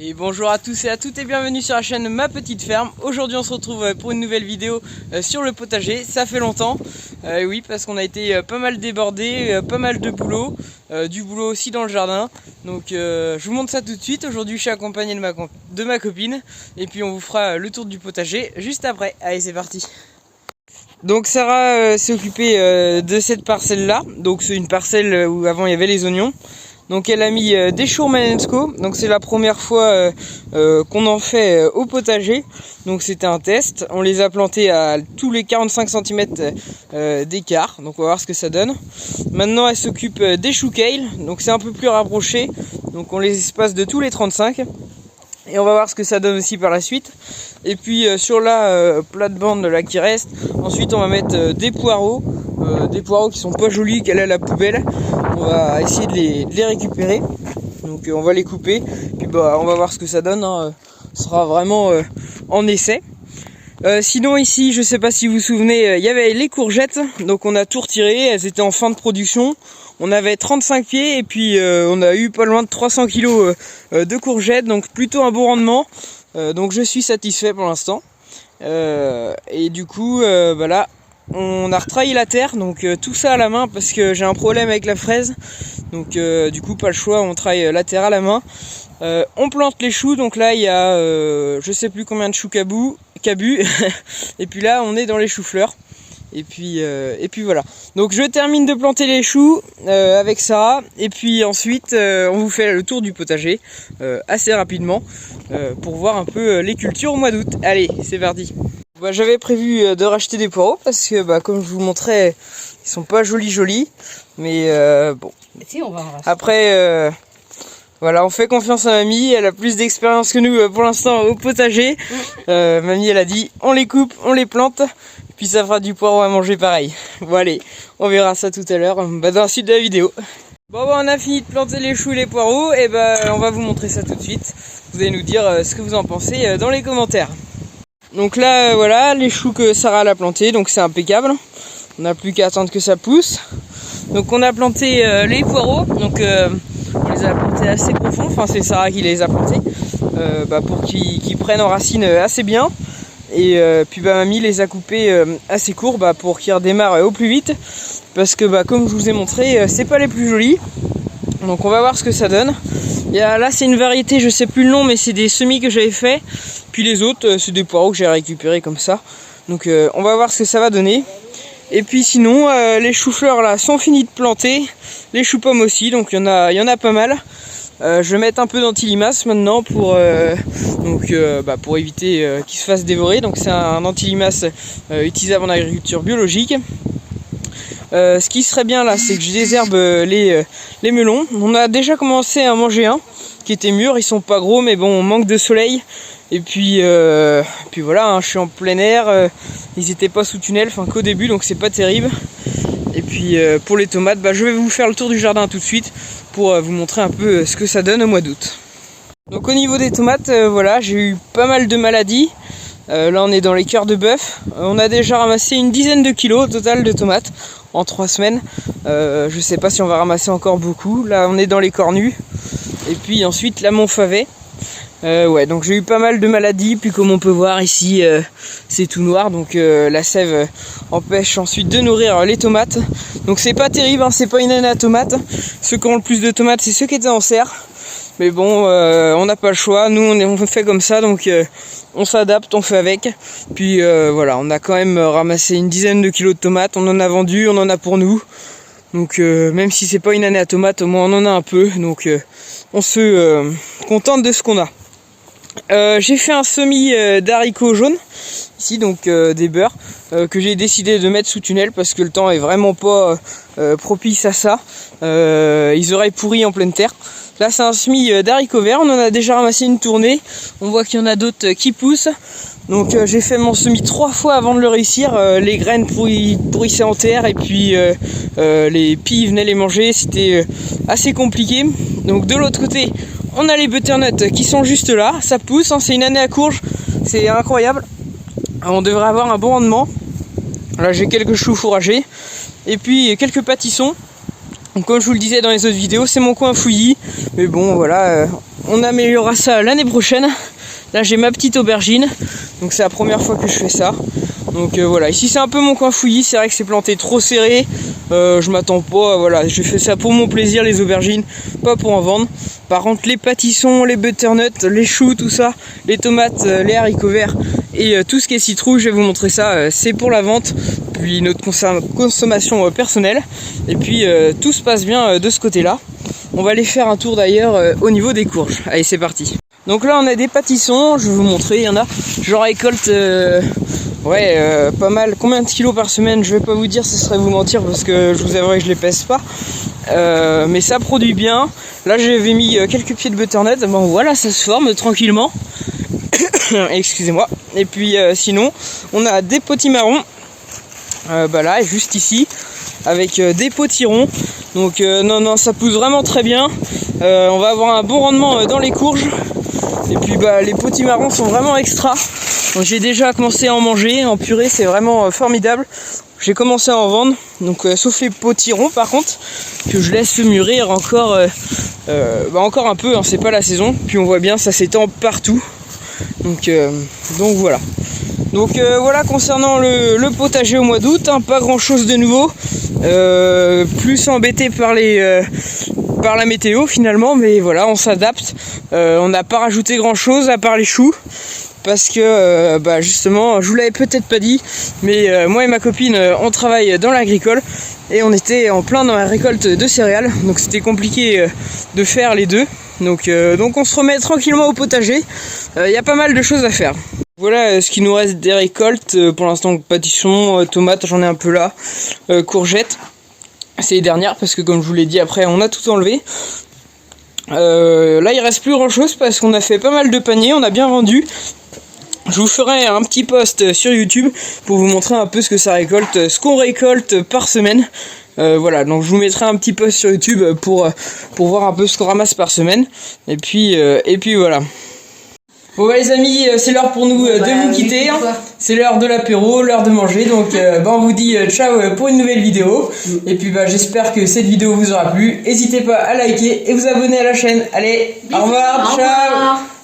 Et bonjour à tous et à toutes et bienvenue sur la chaîne Ma Petite Ferme. Aujourd'hui on se retrouve pour une nouvelle vidéo sur le potager. Ça fait longtemps, oui, parce qu'on a été pas mal débordé, pas mal de boulot, du boulot aussi dans le jardin. Donc je vous montre ça tout de suite. Aujourd'hui je suis accompagné de ma copine et puis on vous fera le tour du potager juste après. Allez, c'est parti. Donc Sarah s'est occupée de cette parcelle là. Donc c'est une parcelle où avant il y avait les oignons. Donc elle a mis des choux Romanesco, donc c'est la première fois qu'on en fait au potager. Donc c'était un test, on les a plantés à tous les 45 cm d'écart, donc on va voir ce que ça donne. Maintenant elle s'occupe des choux kale, donc c'est un peu plus rapproché, donc on les espace de tous les 35. Et on va voir ce que ça donne aussi par la suite. Et puis sur la plate-bande là qui reste, ensuite on va mettre des poireaux qui sont pas jolis, qu'elle a à la poubelle. On va essayer de les récupérer. Donc on va les couper, puis on va voir ce que ça donne, hein. Ce sera vraiment en essai. Sinon ici, je sais pas si vous vous souvenez, il y avait les courgettes, donc on a tout retiré, elles étaient en fin de production. On avait 35 pieds et puis on a eu pas loin de 300 kg de courgettes, donc plutôt un bon rendement. Donc je suis satisfait pour l'instant. Et du coup, là, on a retravaillé la terre, donc tout ça à la main parce que j'ai un problème avec la fraise. Donc du coup, pas le choix, on travaille la terre à la main. On plante les choux, donc là il y a je sais plus combien de choux cabus. Et puis là on est dans les choux-fleurs. Et puis voilà. Donc je termine de planter les choux avec Sarah. Et puis ensuite on vous fait le tour du potager assez rapidement pour voir un peu les cultures au mois d'août. Allez, c'est parti. J'avais prévu de racheter des poireaux parce que comme je vous montrais, ils sont pas jolis. Mais bon. Mais si, on va en racheter. Après voilà, on fait confiance à Mamie, elle a plus d'expérience que nous pour l'instant au potager. Mamie elle a dit on les coupe, on les plante, puis ça fera du poireau à manger pareil. Bon allez, on verra ça tout à l'heure dans la suite de la vidéo. Bon on a fini de planter les choux et les poireaux, et on va vous montrer ça tout de suite. Vous allez nous dire ce que vous en pensez dans les commentaires. Donc là voilà, les choux que Sarah a plantés, donc c'est impeccable. On n'a plus qu'à attendre que ça pousse. Donc on a planté les poireaux, donc on les a plantés assez profond, enfin c'est Sarah qui les a plantés pour qu'ils prennent en racine assez bien. Et puis Mamie les a coupés assez courts pour qu'ils redémarrent au plus vite. Parce que comme je vous ai montré, c'est pas les plus jolis. Donc on va voir ce que ça donne. Là c'est une variété, je sais plus le nom, mais c'est des semis que j'avais fait. Puis les autres c'est des poireaux que j'ai récupérés comme ça. Donc on va voir ce que ça va donner. Et puis sinon les choux-fleurs là sont finis de planter, les choux-pommes aussi, donc il y en a pas mal. Je vais mettre un peu d'antilimace maintenant pour éviter qu'ils se fassent dévorer. Donc c'est un antilimace utilisable en agriculture biologique. Ce qui serait bien là, c'est que je désherbe les melons. On a déjà commencé à manger un qui était mûr, ils sont pas gros mais bon on manque de soleil. Et puis voilà, hein, je suis en plein air, ils étaient pas sous tunnel, qu'au début, donc c'est pas terrible. Et puis pour les tomates, je vais vous faire le tour du jardin tout de suite pour vous montrer un peu ce que ça donne au mois d'août. Donc au niveau des tomates, voilà, j'ai eu pas mal de maladies. Là on est dans les cœurs de bœuf. On a déjà ramassé une dizaine de kilos au total de tomates en 3 semaines. Je sais pas si on va ramasser encore beaucoup. Là on est dans les cornus. Et puis ensuite la Montfavet. Donc j'ai eu pas mal de maladies, puis comme on peut voir ici c'est tout noir, donc la sève empêche ensuite de nourrir les tomates. Donc c'est pas terrible, hein, c'est pas une année à tomates. Ceux qui ont le plus de tomates c'est ceux qui étaient en serre. Mais bon, on n'a pas le choix, nous on fait comme ça, donc on s'adapte, on fait avec. Puis voilà, on a quand même ramassé une dizaine de kilos de tomates, on en a vendu, on en a pour nous. Donc même si c'est pas une année à tomates, au moins on en a un peu, donc on se contente de ce qu'on a. J'ai fait un semis d'haricots jaunes ici, donc des beurs que j'ai décidé de mettre sous tunnel parce que le temps est vraiment pas propice à ça. Ils auraient pourri en pleine terre. Là c'est un semis d'haricots verts, on en a déjà ramassé une tournée, on voit qu'il y en a d'autres qui poussent. Donc j'ai fait mon semis 3 fois avant de le réussir, les graines pourrissaient en terre et puis les pies venaient les manger, c'était assez compliqué. Donc de l'autre côté on a les butternuts qui sont juste là, ça pousse, hein, c'est une année à courge, c'est incroyable. On devrait avoir un bon rendement. Là j'ai quelques choux fourragés et puis quelques pâtissons. Donc comme je vous le disais dans les autres vidéos, c'est mon coin fouillis. Mais bon voilà, on améliorera ça l'année prochaine. Là j'ai ma petite aubergine, donc c'est la première fois que je fais ça. Donc voilà, ici c'est un peu mon coin fouillis, c'est vrai que c'est planté trop serré, je m'attends pas, voilà, je fais ça pour mon plaisir les aubergines, pas pour en vendre. Par contre les pâtissons, les butternuts, les choux, tout ça, les tomates, les haricots verts et tout ce qui est citrouille, je vais vous montrer ça, c'est pour la vente, puis notre consommation personnelle. Et puis tout se passe bien de ce côté là. On va aller faire un tour d'ailleurs au niveau des courges. Allez c'est parti. Donc là on a des pâtissons, je vais vous montrer, il y en a, j'en récolte pas mal. Combien de kilos par semaine, je vais pas vous dire, ce serait vous mentir parce que je vous avouerai que je les pèse pas. Mais ça produit bien. Là j'avais mis quelques pieds de butternut, bon voilà ça se forme tranquillement. Excusez-moi. Et puis sinon on a des potimarrons, là juste ici, avec des potirons. Donc non ça pousse vraiment très bien. On va avoir un bon rendement dans les courges. Et puis les potimarrons sont vraiment extra. Donc j'ai déjà commencé à en manger en purée, c'est vraiment formidable. J'ai commencé à en vendre, donc sauf les potirons par contre, que je laisse mûrir encore, encore un peu, hein, c'est pas la saison. Puis on voit bien ça s'étend partout. Donc voilà. Donc voilà concernant le potager au mois d'août, hein, pas grand chose de nouveau. Plus embêté par la météo finalement, mais voilà, on s'adapte. On n'a pas rajouté grand chose à part les choux. Parce que justement, je vous l'avais peut-être pas dit, mais moi et ma copine on travaille dans l'agricole et on était en plein dans la récolte de céréales, donc c'était compliqué de faire les deux. Donc on se remet tranquillement au potager. Il y a pas mal de choses à faire. Voilà ce qui nous reste des récoltes. Pour l'instant pâtissons, tomates, j'en ai un peu là, courgettes. C'est les dernières parce que comme je vous l'ai dit après on a tout enlevé. Là il reste plus grand chose parce qu'on a fait pas mal de paniers, on a bien vendu. Je vous ferai un petit post sur YouTube pour vous montrer un peu ce que ça récolte, ce qu'on récolte par semaine. Voilà, donc je vous mettrai un petit post sur YouTube pour voir un peu ce qu'on ramasse par semaine. Et puis voilà. Bon les amis, c'est l'heure pour nous de vous quitter. C'est l'heure de l'apéro, l'heure de manger. Donc on vous dit ciao pour une nouvelle vidéo. Et puis j'espère que cette vidéo vous aura plu. N'hésitez pas à liker et vous abonner à la chaine. Allez, au revoir, ciao.